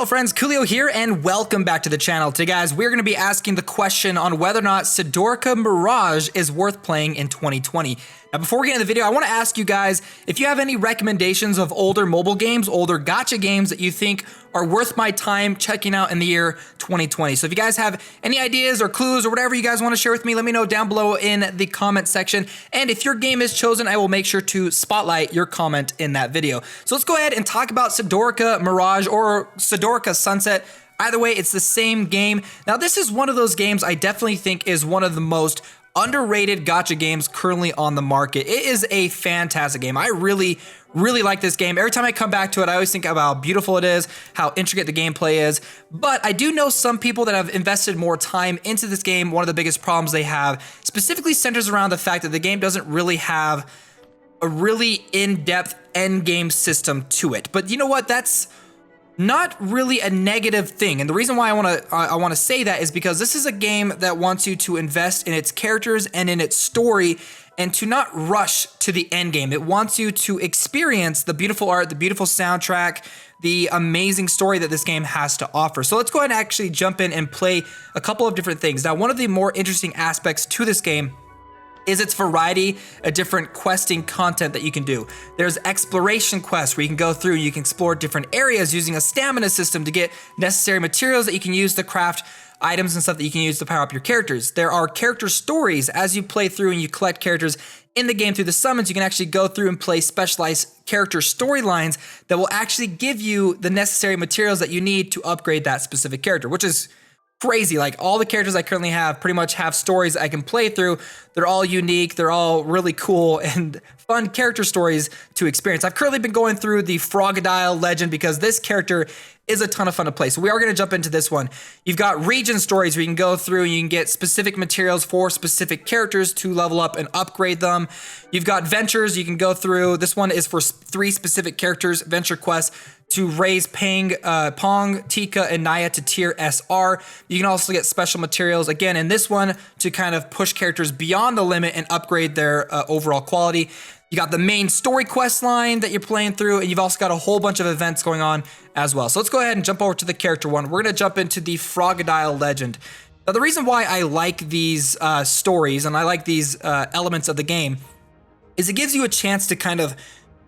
Hello friends, Koolio here and welcome back to the channel. Today guys, we're going to be asking the question on whether or not SDORICA Mirage is worth playing in 2020. Now before we get into the video, I want to ask you guys if you have any recommendations of older mobile games, older gacha games that you think are worth my time checking out in the year 2020. So if you guys have any ideas or clues or whatever you guys want to share with me, let me know down below in the comment section. And if your game is chosen, I will make sure to spotlight your comment in that video. So let's go ahead and talk about SDORICA Mirage or SDORICA Sunset. Either way, it's the same game. Now this is one of those games I definitely think is one of the most underrated gacha games currently on the market. It is a fantastic game. I really like this game. Every time I come back to it, I always think about how beautiful it is, how intricate the gameplay is. But I do know some people that have invested more time into this game. One of the biggest problems they have specifically centers around the fact that the game doesn't really have a really in-depth end game system to it. But you know what? That's not really a negative thing. And the reason why I want to say that is because this is a game that wants you to invest in its characters and in its story and to not rush to the end game. It wants you to experience the beautiful art, the beautiful soundtrack, the amazing story that this game has to offer. So let's go ahead and actually jump in and play a couple of different things. Now, one of the more interesting aspects to this game is its variety of different questing content that you can do. There's exploration quests where you can go through and you can explore different areas using a stamina system to get necessary materials that you can use to craft items and stuff that you can use to power up your characters. There are character stories as you play through and you collect characters in the game through the summons. You can actually go through and play specialized character storylines that will actually give you the necessary materials that you need to upgrade that specific character, which is crazy. Like all the characters I currently have pretty much have stories I can play through. They're all unique. They're all really cool and fun character stories to experience. I've currently been going through the Frogadiile legend because this character is a ton of fun to play. So we are going to jump into this one. You've got region stories where you can go through and you can get specific materials for specific characters to level up and upgrade them. You've got ventures you can go through. This one is for 3 specific characters, venture quests to raise Pong, Tika, and Naya to tier SR. You can also get special materials, again, in this one to kind of push characters beyond the limit and upgrade their overall quality. You got the main story quest line that you're playing through, and you've also got a whole bunch of events going on as well. So let's go ahead and jump over to the character one. We're going to jump into the Frogadiile legend. Now, the reason why I like these stories and I like these elements of the game is it gives you a chance to kind of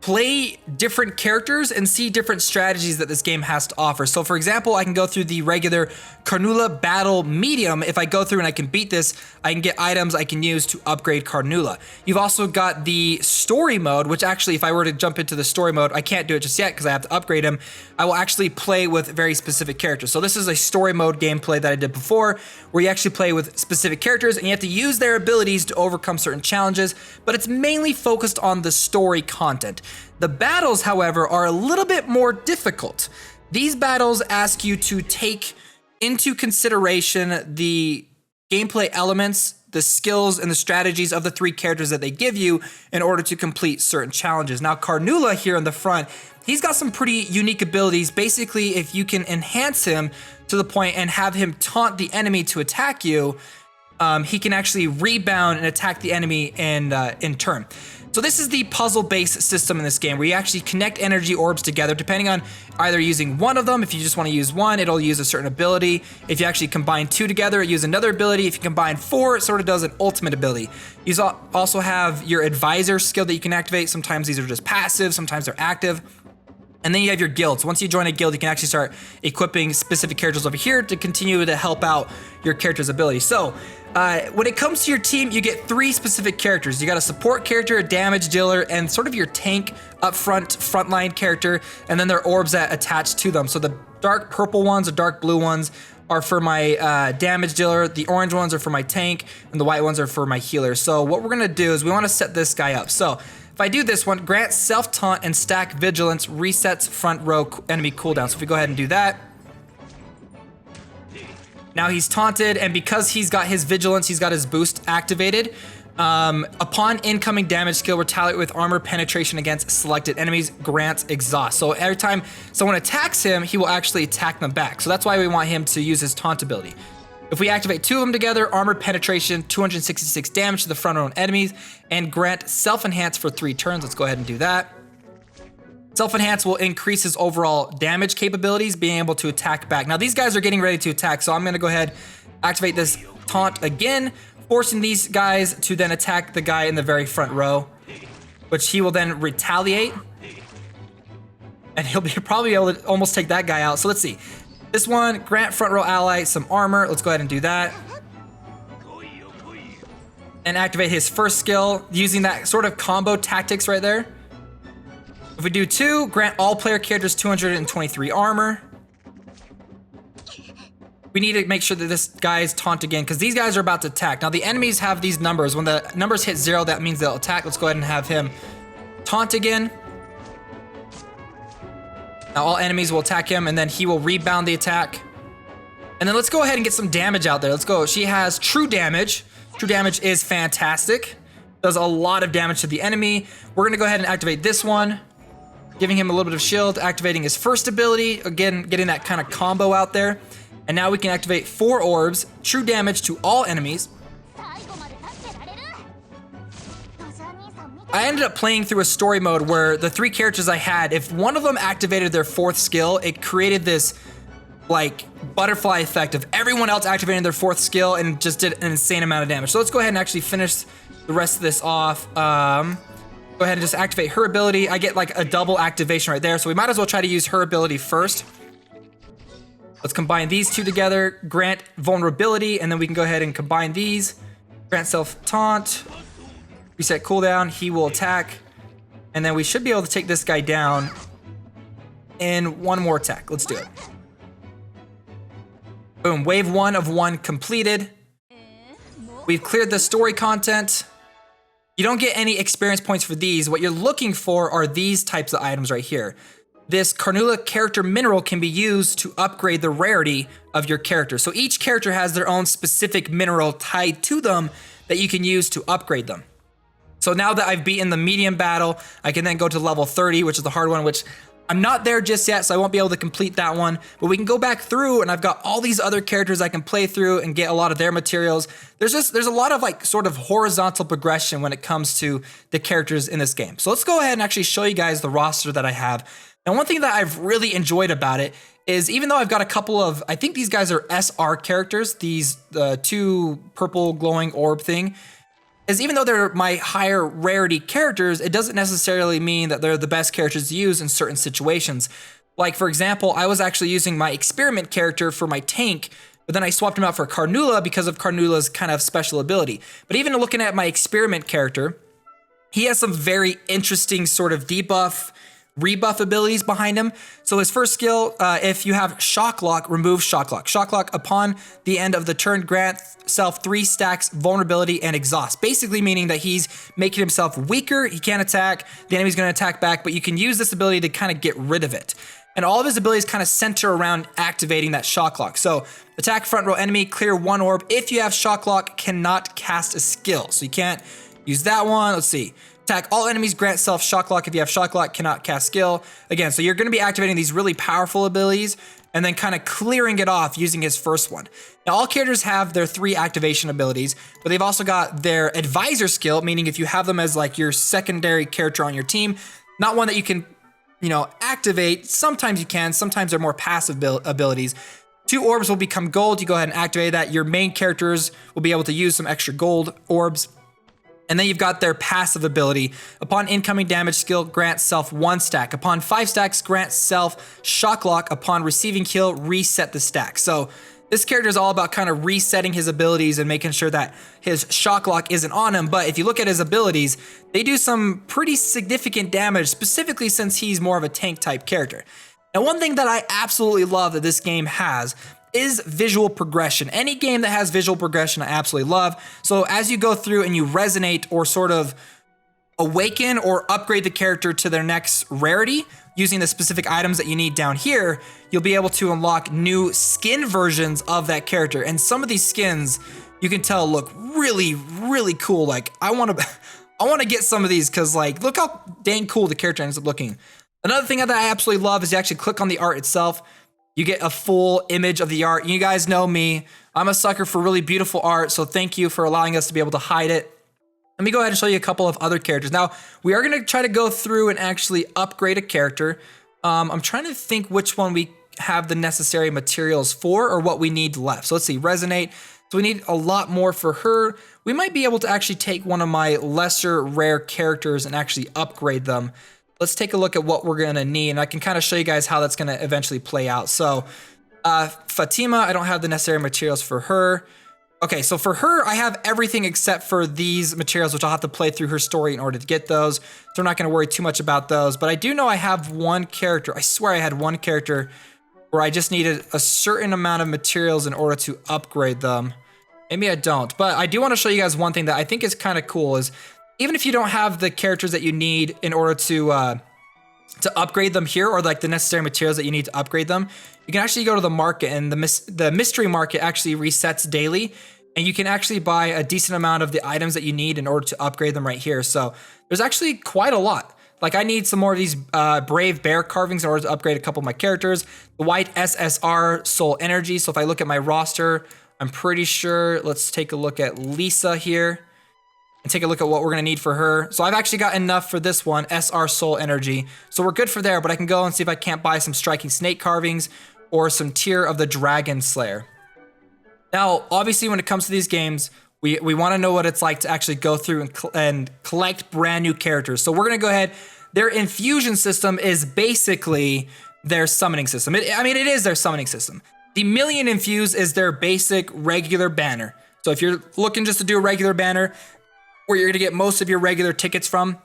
play different characters and see different strategies that this game has to offer. So for example, I can go through the regular Carnula battle medium. If I go through and I can beat this, I can get items I can use to upgrade Carnula. You've also got the story mode, which actually if I were to jump into the story mode, I can't do it just yet because I have to upgrade him. I will actually play with very specific characters. So this is a story mode gameplay that I did before where you actually play with specific characters and you have to use their abilities to overcome certain challenges, but it's mainly focused on the story content. The battles, however, are a little bit more difficult. These battles ask you to take into consideration the gameplay elements, the skills, and the strategies of the 3 characters that they give you in order to complete certain challenges. Now, Carnula here in the front, he's got some pretty unique abilities. Basically, if you can enhance him to the point and have him taunt the enemy to attack you, he can actually rebound and attack the enemy in turn. So this is the puzzle-based system in this game where you actually connect energy orbs together depending on either using one of them. If you just want to use one, it'll use a certain ability. If you actually combine 2 together, it uses another ability. If you combine 4, it sort of does an ultimate ability. You also have your advisor skill that you can activate. Sometimes these are just passive, sometimes they're active. And then you have your guilds. Once you join a guild, you can actually start equipping specific characters over here to continue to help out your character's ability. So when it comes to your team, you get 3 specific characters. You got a support character, a damage dealer, and sort of your tank frontline character, and then there are orbs that attach to them. So the dark purple ones or dark blue ones are for my damage dealer, the orange ones are for my tank, and the white ones are for my healer. So what we're gonna do is we wanna set this guy up. So if I do this one, grant self-taunt and stack vigilance, resets front row enemy cooldown. So if we go ahead and do that, now he's taunted, and because he's got his vigilance, he's got his boost activated. Upon incoming damage skill, retaliate with armor penetration against selected enemies, grants exhaust. So every time someone attacks him, he will actually attack them back. So that's why we want him to use his taunt ability. If we activate 2 of them together, armor penetration, 266 damage to the front row enemies, and grant self-enhance for 3 turns. Let's go ahead and do that. Self-enhance will increase his overall damage capabilities, being able to attack back. Now these guys are getting ready to attack, so I'm gonna go ahead, activate this taunt again, forcing these guys to then attack the guy in the very front row, which he will then retaliate. And he'll probably be able to almost take that guy out. So let's see. This one, grant front row ally some armor. Let's go ahead and do that. And activate his first skill using that sort of combo tactics right there. If we do 2, grant all player characters 223 armor. We need to make sure that this guy's taunt again, because these guys are about to attack. Now the enemies have these numbers. When the numbers hit 0, that means they'll attack. Let's go ahead and have him taunt again. Now all enemies will attack him, and then he will rebound the attack. And then let's go ahead and get some damage out there. Let's go. She has true damage. True damage is fantastic. Does a lot of damage to the enemy. We're gonna go ahead and activate this one, giving him a little bit of shield, activating his first ability. Again, getting that kind of combo out there. And now we can activate 4 orbs, true damage to all enemies. I ended up playing through a story mode where the 3 characters I had, if one of them activated their 4th skill, it created this like butterfly effect of everyone else activating their 4th skill and just did an insane amount of damage. So let's go ahead and actually finish the rest of this off. Go ahead and just activate her ability. I get like a double activation right there, so we might as well try to use her ability first. Let's combine these 2 together, grant vulnerability, and then we can go ahead and combine these. Grant self taunt, reset cooldown, he will attack, and then we should be able to take this guy down in 1 more attack. Let's do it. Boom, wave 1 of 1 completed. We've cleared the story content. You don't get any experience points for these. What you're looking for are these types of items right here. This Koolio character mineral can be used to upgrade the rarity of your character. So each character has their own specific mineral tied to them that you can use to upgrade them. So now that I've beaten the medium battle, I can then go to level 30, which is the hard one, which I'm not there just yet, so I won't be able to complete that one. But we can go back through, and I've got all these other characters I can play through and get a lot of their materials. There's a lot of like sort of horizontal progression when it comes to the characters in this game. So let's go ahead and actually show you guys the roster that I have. And one thing that I've really enjoyed about it is, even though I've got a couple of, I think these guys are SR characters, these 2 purple glowing orb thing, is even though they're my higher rarity characters, it doesn't necessarily mean that they're the best characters to use in certain situations. Like for example, I was actually using my experiment character for my tank, but then I swapped him out for Koolio because of Koolia's kind of special ability. But even looking at my experiment character, he has some very interesting sort of debuff, rebuff abilities behind him. So his first skill, if you have Shock Lock, remove Shock Lock. Shock Lock upon the end of the turn, grant self 3 stacks vulnerability and exhaust. Basically meaning that he's making himself weaker, he can't attack, the enemy's gonna attack back, but you can use this ability to kind of get rid of it. And all of his abilities kind of center around activating that Shock Lock. So attack front row enemy, clear 1 orb. If you have Shock Lock, cannot cast a skill. So you can't use that one. Let's see. Attack all enemies, grant self Shock Lock. If you have Shock Lock, cannot cast skill. Again, so you're going to be activating these really powerful abilities and then kind of clearing it off using his first one. Now, all characters have their 3 activation abilities, but they've also got their advisor skill, meaning if you have them as like your secondary character on your team, not one that you can, you know, activate. Sometimes you can, sometimes they're more passive abilities. 2 orbs will become gold. You go ahead and activate that. Your main characters will be able to use some extra gold orbs. And then you've got their passive ability. Upon incoming damage skill, grant self 1 stack. Upon 5 stacks, grant self Shock Lock. Upon receiving kill, reset the stack. So this character is all about kind of resetting his abilities and making sure that his Shock Lock isn't on him. But if you look at his abilities, they do some pretty significant damage, specifically since he's more of a tank type character. Now, one thing that I absolutely love that this game has is visual progression. Any game that has visual progression, I absolutely love. So as you go through and you resonate or sort of awaken or upgrade the character to their next rarity using the specific items that you need down here, you'll be able to unlock new skin versions of that character. And some of these skins, you can tell, look really, really cool. Like I want to get some of these because like, look how dang cool the character ends up looking. Another thing that I absolutely love is you actually click on the art itself. You get a full image of the art. You guys know me. I'm a sucker for really beautiful art, so thank you for allowing us to be able to hide it. Let me go ahead and show you a couple of other characters. Now, we are going to try to go through and actually upgrade a character. I'm trying to think which one we have the necessary materials for or what we need left. So let's see, Resonate. So we need a lot more for her. We might be able to actually take one of my lesser rare characters and actually upgrade them. Let's take a look at what we're going to need, and I can kind of show you guys how that's going to eventually play out. So Fatima, I don't have the necessary materials for her. Okay, so for her, I have everything except for these materials, which I'll have to play through her story in order to get those. So I'm not going to worry too much about those. But I do know I have one character. I swear I had one character where I just needed a certain amount of materials in order to upgrade them. Maybe I don't. But I do want to show you guys one thing that I think is kind of cool is even if you don't have the characters that you need in order to upgrade them here, or like the necessary materials that you need to upgrade them, you can actually go to the market, and the mystery market actually resets daily, and you can actually buy a decent amount of the items that you need in order to upgrade them right here. So there's actually quite a lot. Like I need some more of these brave bear carvings in order to upgrade a couple of my characters. The white SSR soul energy. So if I look at my roster, I'm pretty sure, let's take a look at Lisa here and take a look at what we're gonna need for her. So I've actually got enough for this one, SR Soul Energy. So we're good for there, but I can go and see if I can't buy some Striking Snake carvings or some Tear of the Dragon Slayer. Now, obviously when it comes to these games, we wanna know what it's like to actually go through and collect brand new characters. So we're gonna go ahead, their infusion system is basically their summoning system. It is their summoning system. The Million Infuse is their basic regular banner. So if you're looking just to do a regular banner, where you're gonna get most of your regular tickets from,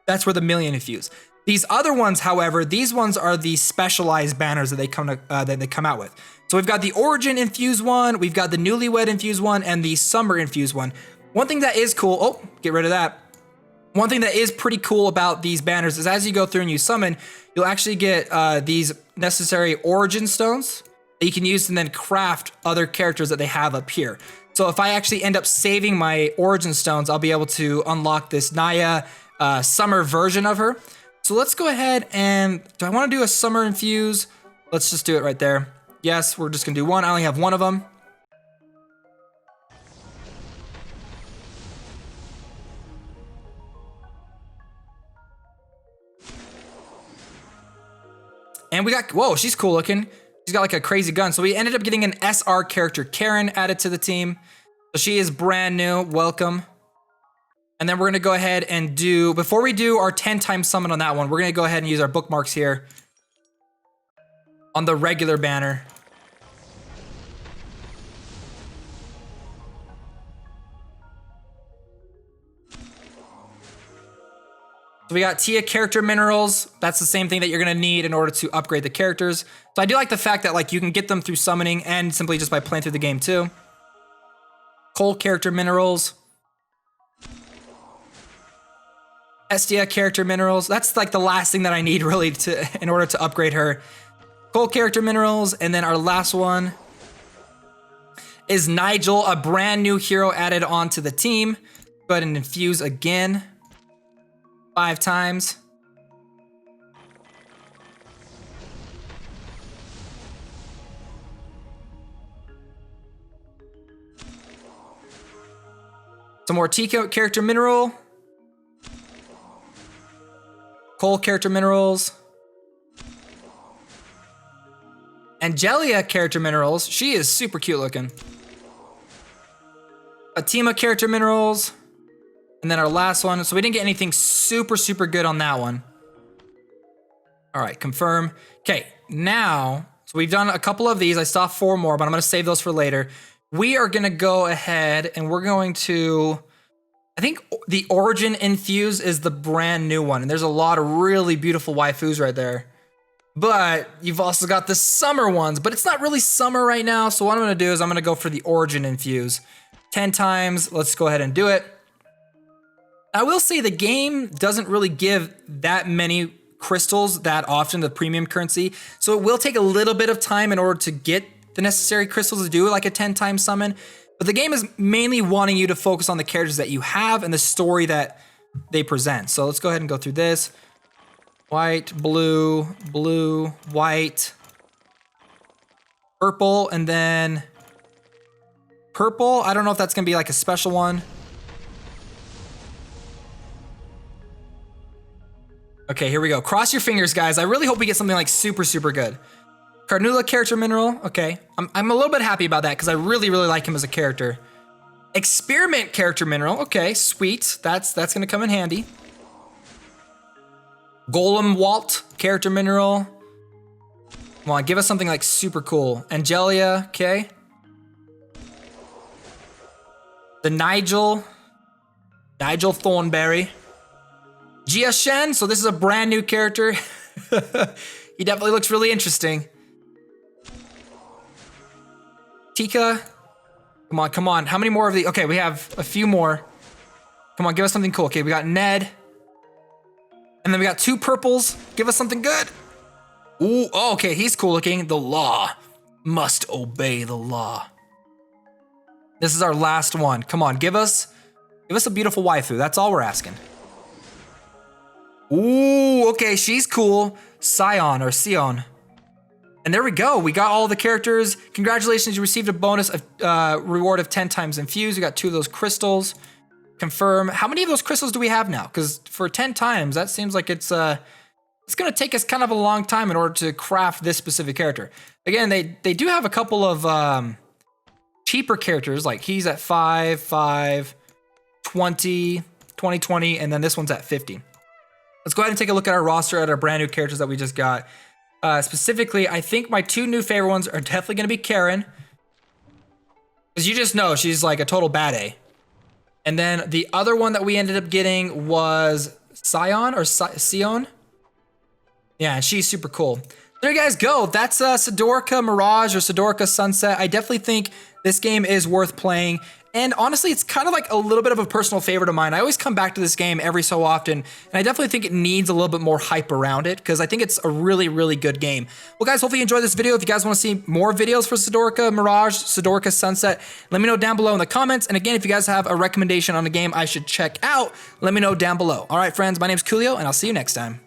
that's where the Million Infuse. These other ones, however, these ones are the specialized banners that they come out with. So we've got the Origin Infuse one, we've got the Newlywed Infuse one, and the Summer Infuse one. One thing that is cool, oh, get rid of that. One thing that is pretty cool about these banners is as you go through and you summon, you'll actually get these necessary Origin Stones that you can use and then craft other characters that they have up here. So if I actually end up saving my Origin Stones, I'll be able to unlock this Naya Summer version of her. So let's go ahead and, do I want to do a Summer Infuse? Let's just do it right there. Yes, we're just going to do one. I only have one of them. And we got, whoa, she's cool looking. She's got like a crazy gun. So we ended up getting an SR character, Karen, added to the team. So she is brand new, welcome. And then we're gonna go ahead and do, before we do our 10 times summon on that one, we're gonna go ahead and use our bookmarks here on the regular banner. So we got Tia character minerals. That's the same thing that you're gonna need in order to upgrade the characters. So I do like the fact that like you can get them through summoning and simply just by playing through the game too. Cole character minerals. Estia character minerals. That's like the last thing that I need really in order to upgrade her. Cole character minerals, and then our last one is Nigel, a brand new hero added onto the team. Go ahead and infuse again. 5 times. Some more T character mineral. Cole character minerals. Angelia character minerals. She is super cute looking. Fatima character minerals. And then our last one. So we didn't get anything super good on that one. All right, confirm. Okay, now, so we've done a couple of these. I still have 4 more, but I'm gonna save those for later. We are gonna go ahead and we're going to, I think the Origin Infuse is the brand new one. And there's a lot of really beautiful waifus right there. But you've also got the summer ones, but it's not really summer right now. So what I'm gonna do is I'm gonna go for the Origin Infuse. 10 times, let's go ahead and do it. I will say the game doesn't really give that many crystals that often, the premium currency. So it will take a little bit of time in order to get the necessary crystals to do like a 10 time summon. But the game is mainly wanting you to focus on the characters that you have and the story that they present. So let's go ahead and go through this. White, blue, blue, white, purple, and then purple. I don't know if that's gonna be like a special one. Okay, here we go. Cross your fingers, guys. I really hope we get something like super, super good. Carnula character mineral. Okay, I'm a little bit happy about that because I really, really like him as a character. Experiment character mineral. Okay, sweet. That's gonna come in handy. Golem Walt character mineral. Come on, give us something like super cool. Angelia. Okay. The Nigel Thornberry. Jia Shen, so this is a brand new character. He definitely looks really interesting. Tika. Come on, come on. How many more of the? Okay, we have a few more. Come on, give us something cool. Okay, we got Ned. And then we got 2 purples. Give us something good. Ooh, oh, okay, he's cool looking. The law must obey the law. This is our last one. Come on, give us a beautiful waifu. That's all we're asking. Ooh, okay, she's cool. Sion or Sion. And there we go. We got all the characters. Congratulations, you received a bonus reward of 10 times infused. We got 2 of those crystals. Confirm. How many of those crystals do we have now? Because for 10 times, that seems like it's gonna take us kind of a long time in order to craft this specific character. Again, they do have a couple of cheaper characters, like he's at 5, 20, 20, and then this one's at 50. Let's go ahead and take a look at our roster at our brand new characters that we just got. Specifically, I think my 2 new favorite ones are definitely going to be Karen. Because you just know she's like a total bad A. And then the other one that we ended up getting was Sion or Sion. Yeah, and she's super cool. There you guys go. That's SDORICA Mirage or SDORICA Sunset. I definitely think this game is worth playing. And honestly, it's kind of like a little bit of a personal favorite of mine. I always come back to this game every so often, and I definitely think it needs a little bit more hype around it because I think it's a really, really good game. Well, guys, hopefully you enjoyed this video. If you guys want to see more videos for SDORICA Mirage, SDORICA Sunset, let me know down below in the comments. And again, if you guys have a recommendation on a game I should check out, let me know down below. All right, friends, my name's Koolio, and I'll see you next time.